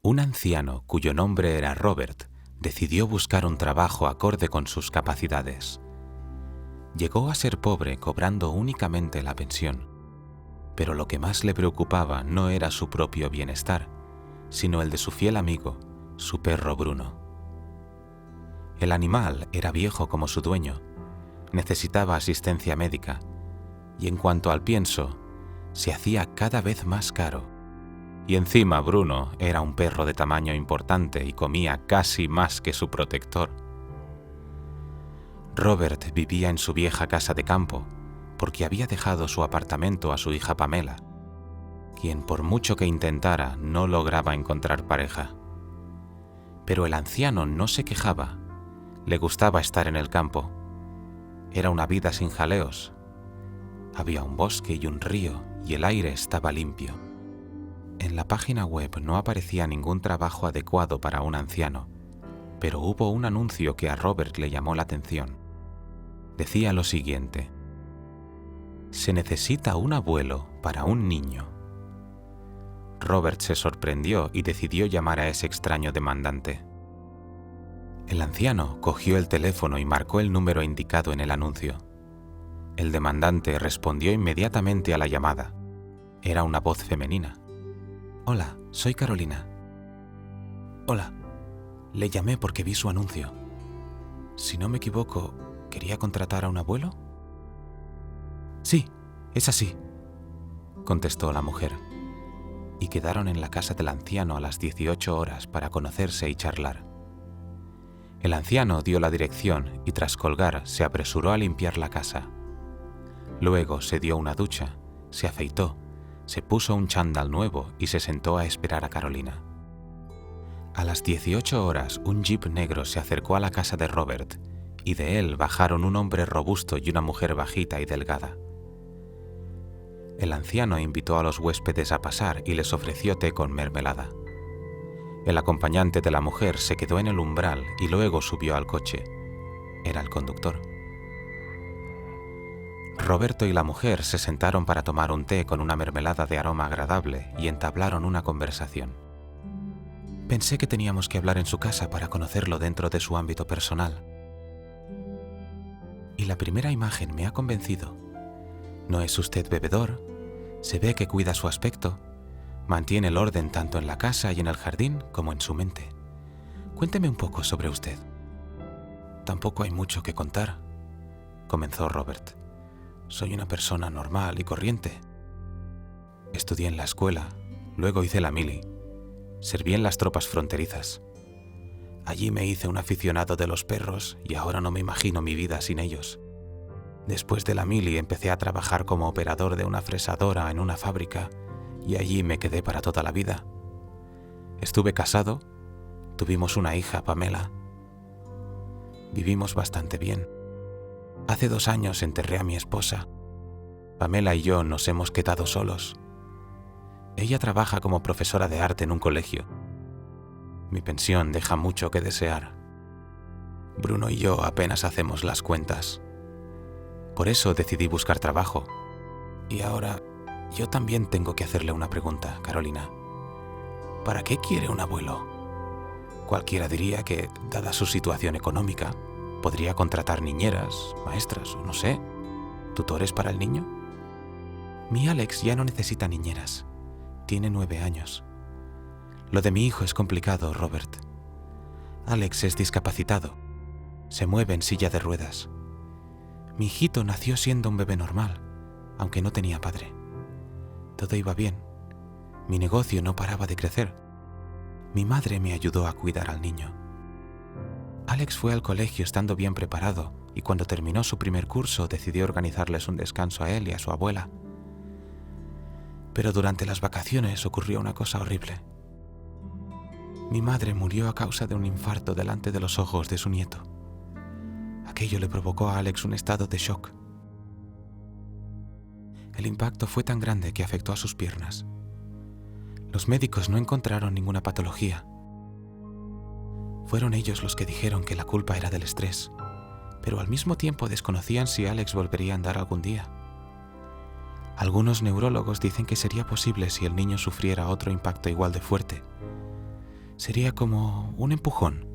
Un anciano, cuyo nombre era Robert, decidió buscar un trabajo acorde con sus capacidades. Llegó a ser pobre cobrando únicamente la pensión, pero lo que más le preocupaba no era su propio bienestar, sino el de su fiel amigo, su perro Bruno. El animal era viejo como su dueño, necesitaba asistencia médica, y en cuanto al pienso, se hacía cada vez más caro. Y encima Bruno era un perro de tamaño importante y comía casi más que su protector. Robert vivía en su vieja casa de campo porque había dejado su apartamento a su hija Pamela, quien por mucho que intentara no lograba encontrar pareja. Pero el anciano no se quejaba, le gustaba estar en el campo. Era una vida sin jaleos. Había un bosque y un río y el aire estaba limpio. En la página web no aparecía ningún trabajo adecuado para un anciano, pero hubo un anuncio que a Robert le llamó la atención. Decía lo siguiente: se necesita un abuelo para un niño. Robert se sorprendió y decidió llamar a ese extraño demandante. El anciano cogió el teléfono y marcó el número indicado en el anuncio. El demandante respondió inmediatamente a la llamada. Era una voz femenina. Hola, soy Carolina. Hola, le llamé porque vi su anuncio. Si no me equivoco, ¿quería contratar a un abuelo? Sí, es así, contestó la mujer. Y quedaron en la casa del anciano a las 18 horas para conocerse y charlar. El anciano dio la dirección y tras colgar se apresuró a limpiar la casa. Luego se dio una ducha, se afeitó, se puso un chándal nuevo y se sentó a esperar a Carolina. A las 18 horas un jeep negro se acercó a la casa de Robert y de él bajaron un hombre robusto y una mujer bajita y delgada. El anciano invitó a los huéspedes a pasar y les ofreció té con mermelada. El acompañante de la mujer se quedó en el umbral y luego subió al coche. Era el conductor. Roberto y la mujer se sentaron para tomar un té con una mermelada de aroma agradable y entablaron una conversación. Pensé que teníamos que hablar en su casa para conocerlo dentro de su ámbito personal. Y la primera imagen me ha convencido. No es usted bebedor, se ve que cuida su aspecto, mantiene el orden tanto en la casa y en el jardín como en su mente. Cuénteme un poco sobre usted. Tampoco hay mucho que contar, comenzó Robert. Soy una persona normal y corriente. Estudié en la escuela, luego hice la mili. Serví en las tropas fronterizas. Allí me hice un aficionado de los perros y ahora no me imagino mi vida sin ellos. Después de la mili empecé a trabajar como operador de una fresadora en una fábrica y allí me quedé para toda la vida. Estuve casado, tuvimos una hija, Pamela. Vivimos bastante bien. Hace 2 años enterré a mi esposa. Pamela y yo nos hemos quedado solos. Ella trabaja como profesora de arte en un colegio. Mi pensión deja mucho que desear. Bruno y yo apenas hacemos las cuentas. Por eso decidí buscar trabajo. Y ahora, yo también tengo que hacerle una pregunta, Carolina. ¿Para qué quiere un abuelo? Cualquiera diría que, dada su situación económica, podría contratar niñeras, maestras o no sé, tutores para el niño. Mi Alex ya no necesita niñeras. Tiene 9 años. Lo de mi hijo es complicado, Robert. Alex es discapacitado. Se mueve en silla de ruedas. Mi hijito nació siendo un bebé normal, aunque no tenía padre. Todo iba bien. Mi negocio no paraba de crecer. Mi madre me ayudó a cuidar al niño. Alex fue al colegio estando bien preparado y cuando terminó su primer curso decidió organizarles un descanso a él y a su abuela. Pero durante las vacaciones ocurrió una cosa horrible. Mi madre murió a causa de un infarto delante de los ojos de su nieto. Aquello le provocó a Alex un estado de shock. El impacto fue tan grande que afectó a sus piernas. Los médicos no encontraron ninguna patología. Fueron ellos los que dijeron que la culpa era del estrés, pero al mismo tiempo desconocían si Alex volvería a andar algún día. Algunos neurólogos dicen que sería posible si el niño sufriera otro impacto igual de fuerte, Sería como un empujón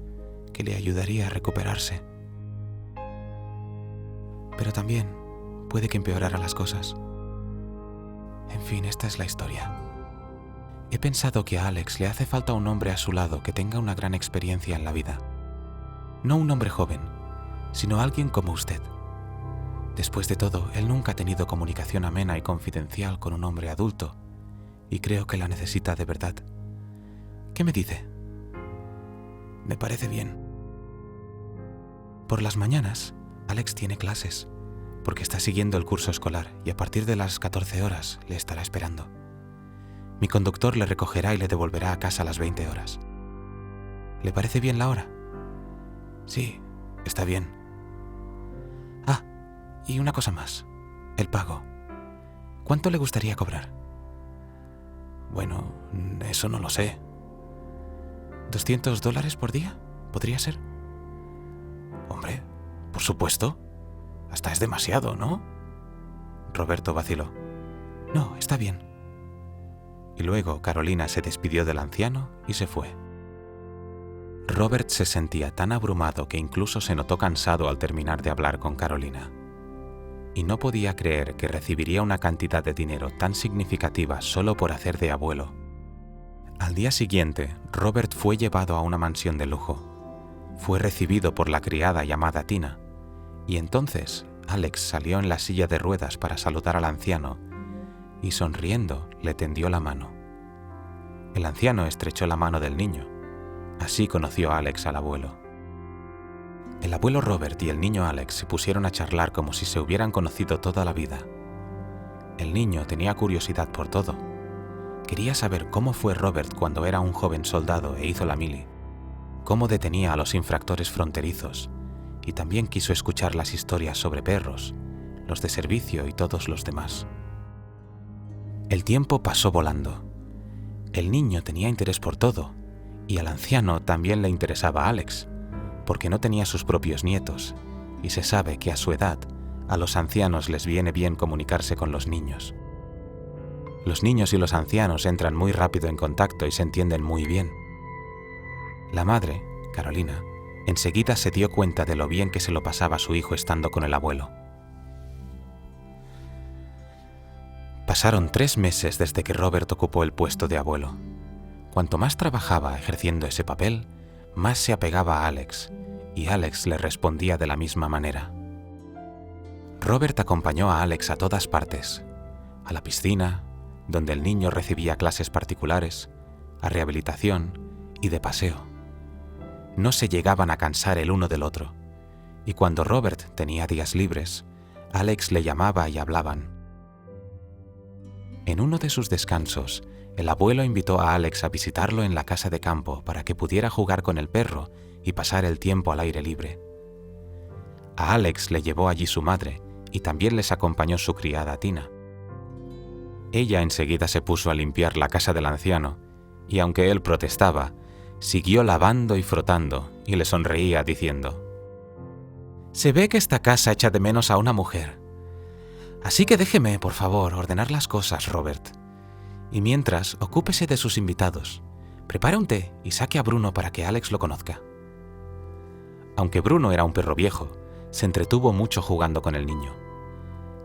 que le ayudaría a recuperarse. Pero también puede que empeorara las cosas. En fin, esta es la historia. He pensado que a Alex le hace falta un hombre a su lado que tenga una gran experiencia en la vida. No un hombre joven, sino alguien como usted. Después de todo, él nunca ha tenido comunicación amena y confidencial con un hombre adulto, y creo que la necesita de verdad. ¿Qué me dice? Me parece bien. Por las mañanas, Alex tiene clases, porque está siguiendo el curso escolar y a partir de las 14 horas le estará esperando. Mi conductor le recogerá y le devolverá a casa a las 20 horas. ¿Le parece bien la hora? Sí, está bien. Ah, y una cosa más. El pago. ¿Cuánto le gustaría cobrar? Bueno, eso no lo sé. ¿$200 por día? ¿Podría ser? Hombre, por supuesto. Hasta es demasiado, ¿no? Roberto vaciló. No, está bien. Y luego Carolina se despidió del anciano y se fue. Robert se sentía tan abrumado que incluso se notó cansado al terminar de hablar con Carolina. Y no podía creer que recibiría una cantidad de dinero tan significativa solo por hacer de abuelo. Al día siguiente, Robert fue llevado a una mansión de lujo. Fue recibido por la criada llamada Tina, y entonces Alex salió en la silla de ruedas para saludar al anciano y sonriendo le tendió la mano. El anciano estrechó la mano del niño. Así conoció Alex al abuelo. El abuelo Robert y el niño Alex se pusieron a charlar como si se hubieran conocido toda la vida. El niño tenía curiosidad por todo. Quería saber cómo fue Robert cuando era un joven soldado e hizo la mili, cómo detenía a los infractores fronterizos, y también quiso escuchar las historias sobre perros, los de servicio y todos los demás. El tiempo pasó volando. El niño tenía interés por todo, y al anciano también le interesaba a Alex, porque no tenía sus propios nietos, y se sabe que a su edad, a los ancianos les viene bien comunicarse con los niños. Los niños y los ancianos entran muy rápido en contacto y se entienden muy bien. La madre, Carolina, enseguida se dio cuenta de lo bien que se lo pasaba su hijo estando con el abuelo. Pasaron 3 meses desde que Robert ocupó el puesto de abuelo. Cuanto más trabajaba ejerciendo ese papel, más se apegaba a Alex, y Alex le respondía de la misma manera. Robert acompañó a Alex a todas partes, a la piscina, donde el niño recibía clases particulares, a rehabilitación y de paseo. No se llegaban a cansar el uno del otro, y cuando Robert tenía días libres, Alex le llamaba y hablaban. En uno de sus descansos, el abuelo invitó a Alex a visitarlo en la casa de campo para que pudiera jugar con el perro y pasar el tiempo al aire libre. A Alex le llevó allí su madre y también les acompañó su criada Tina. Ella enseguida se puso a limpiar la casa del anciano y aunque él protestaba, siguió lavando y frotando y le sonreía diciendo: «Se ve que esta casa echa de menos a una mujer. Así que déjeme, por favor, ordenar las cosas, Robert. Y mientras, ocúpese de sus invitados. Prepare un té y saque a Bruno para que Alex lo conozca». Aunque Bruno era un perro viejo, se entretuvo mucho jugando con el niño.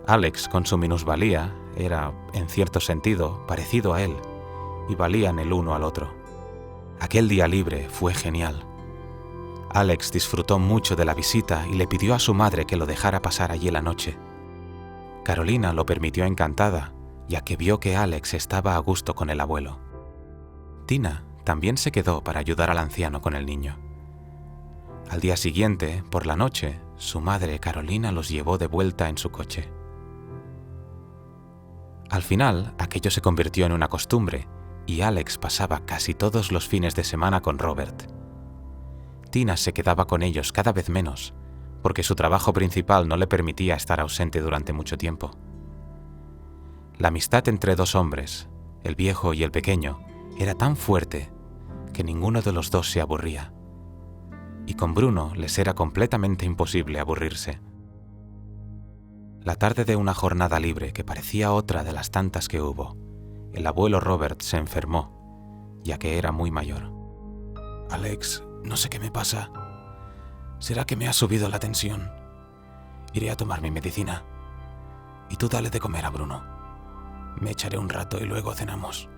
Alex, con su minusvalía, era, en cierto sentido, parecido a él, y valían el uno al otro. Aquel día libre fue genial. Alex disfrutó mucho de la visita y le pidió a su madre que lo dejara pasar allí la noche. Carolina lo permitió encantada, ya que vio que Alex estaba a gusto con el abuelo. Tina también se quedó para ayudar al anciano con el niño. Al día siguiente, por la noche, su madre, Carolina, los llevó de vuelta en su coche. Al final, aquello se convirtió en una costumbre, y Alex pasaba casi todos los fines de semana con Robert. Tina se quedaba con ellos cada vez menos, porque su trabajo principal no le permitía estar ausente durante mucho tiempo. La amistad entre 2 hombres, el viejo y el pequeño, era tan fuerte que ninguno de los dos se aburría. Y con Bruno les era completamente imposible aburrirse. La tarde de una jornada libre que parecía otra de las tantas que hubo, el abuelo Robert se enfermó, ya que era muy mayor. Alex, no sé qué me pasa. ¿Será que me ha subido la tensión? Iré a tomar mi medicina. Y tú dale de comer a Bruno. Me echaré un rato y luego cenamos.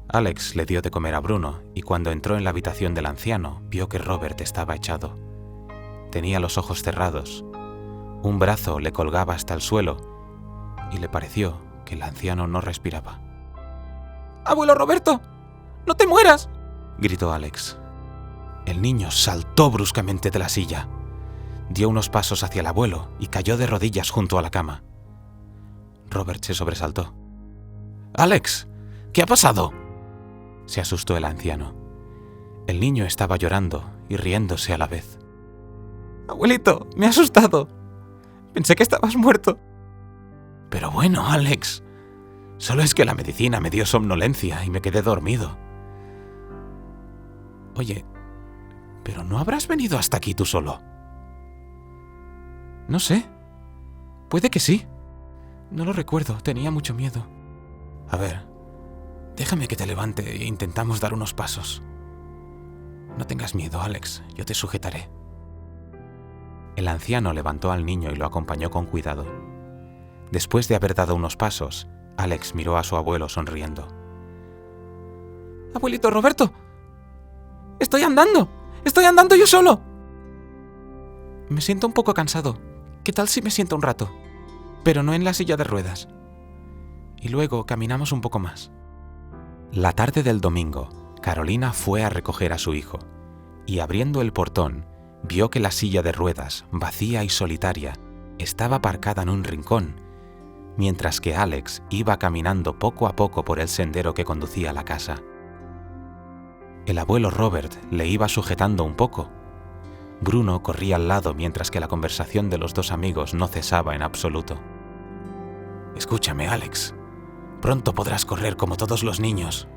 Alex le dio de comer a Bruno y cuando entró en la habitación del anciano vio que Robert estaba echado. Tenía los ojos cerrados. Un brazo le colgaba hasta el suelo y le pareció que el anciano no respiraba. ¡Abuelo Roberto! ¡No te mueras!, gritó Alex. El niño saltó bruscamente de la silla, dio unos pasos hacia el abuelo y cayó de rodillas junto a la cama. Robert se sobresaltó. ¡Alex! ¿Qué ha pasado?, se asustó el anciano. El niño estaba llorando y riéndose a la vez. Abuelito, me ha asustado. Pensé que estabas muerto. Pero bueno, Alex, solo es que la medicina me dio somnolencia y me quedé dormido. Oye, ¿pero no habrás venido hasta aquí tú solo? No sé. Puede que sí. No lo recuerdo, tenía mucho miedo. A ver, déjame que te levante e intentamos dar unos pasos. No tengas miedo, Alex, yo te sujetaré. El anciano levantó al niño y lo acompañó con cuidado. Después de haber dado unos pasos, Alex miró a su abuelo sonriendo. ¡Abuelito Roberto! ¡Estoy andando! ¡Estoy andando yo solo! Me siento un poco cansado. ¿Qué tal si me siento un rato? Pero no en la silla de ruedas. Y luego caminamos un poco más. La tarde del domingo, Carolina fue a recoger a su hijo y abriendo el portón, vio que la silla de ruedas, vacía y solitaria, estaba aparcada en un rincón, mientras que Alex iba caminando poco a poco por el sendero que conducía a la casa. El abuelo Robert le iba sujetando un poco. Bruno corría al lado mientras que la conversación de los dos amigos no cesaba en absoluto. Escúchame, Alex. Pronto podrás correr como todos los niños.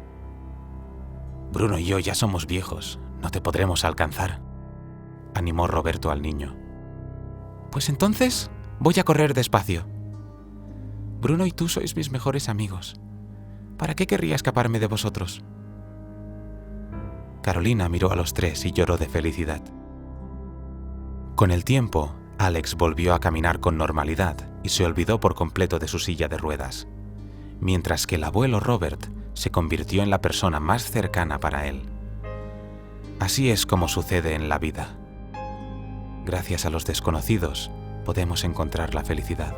Bruno y yo ya somos viejos, no te podremos alcanzar, animó Roberto al niño. Pues entonces voy a correr despacio. Bruno y tú sois mis mejores amigos. ¿Para qué querría escaparme de vosotros? Carolina miró a los tres y lloró de felicidad. Con el tiempo, Alex volvió a caminar con normalidad y se olvidó por completo de su silla de ruedas, mientras que el abuelo Robert se convirtió en la persona más cercana para él. Así es como sucede en la vida. Gracias a los desconocidos, podemos encontrar la felicidad.